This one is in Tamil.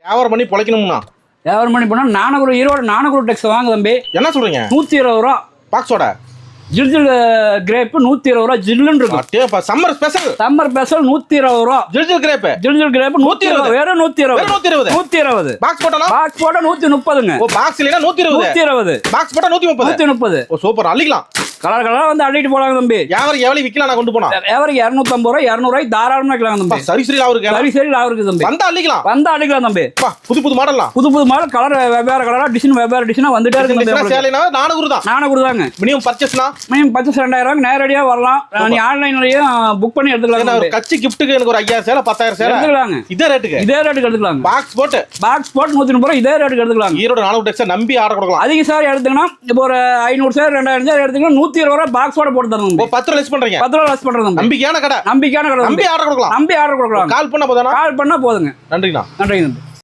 வியாபாரம் பண்ணி பொழைக்கணும்னா வியாபாரம் பண்ணி போனால் நானூறு ஈரோடு நானூறு டெக்ஸ் வாங்க தம்பி. என்ன சொல்றீங்க? 120 ரூபா பாக்ஸோட ஜில் ஜில் கிரேப் 120 ரூபா ஜில்லுன்னு இருக்கும். சம்மர் ஸ்பெஷல் 120 ரூபா ஜில் ஜில் கிரேப். ஜில் ஜில் கிரேப் 120 வெறும் 120 பாக்ஸ் போட்டா பாக்ஸ் போட்டா 130ங்க. ஓ பாக்ஸ் இல்லனா 120 பாக்ஸ் போட்டா 130. ஓ சூப்பர் அள்ளிக்கலாம். கலர் கலரா வந்து அள்ளிட்டு போலாம் தம்பி. யாவருக்கு எவ்வளவு விக்கலாம் நான் கொண்டு போனா? யாவருக்கு 250 ரூபாய் 200 ரூபாய் தாராளமா விக்கலாம் தம்பி. சரி சரி லாவருக்கு. சரி சரி லாவருக்கு தம்பி. வந்தா அள்ளிக்கலாம். வந்தா அள்ளிக்கலாம் தம்பி. புது புது மாடல்லாம். புது புது மாடல் கலர் வெவ்வேறு கலரா டிசைன் வெவ்வேறு டிசைனா வந்துட்டே இருக்கு தம்பி. சேலைனா 400 தான். 400 தாங்க. மினிமம் பர்சேஸ்னா மினிமம் பர்சேஸ் 2000 நேரடியா வரலாம். நீ ஆன்லைன்லயே புக் பண்ணி எடுத்துக்கலாம். ஒரு கட்சி கிஃப்ட்டுக்கு எனக்கு ஒரு 5000 சேலை 10000 சேலை எடுத்துக்கலாங்க. இதே ரேட்டுக்கு எடுத்துக்கலாம். பாக்ஸ் போட்டு 130 ரூபாய் இதே ரேட்டுக்கு எடுத்துக்கலாம். ஈரோடு 4 டெக்ஸ் நம்பி ஆர்டர் கொடுக்கலாம். அதிக சார் எடுத்தீங்கன்னா இப்போ ஒரு 500 சேர் 2000 சேர் எடுத்தீங்கன்னா 120 ரூபாய் பாக்ஸோட போட்டு தரணும். 10 ரூபாய் லெஸ் பண்றீங்க. 10 ரூபாய் லெஸ் பண்றோம். நம்பிக்கையான கடை. நம்பி ஆர்டர் கொடுக்கலாம். கால் பண்ணா போதும். கால் பண்ணா போதுங்க. நன்றிண்ணா. நன்றிங்க.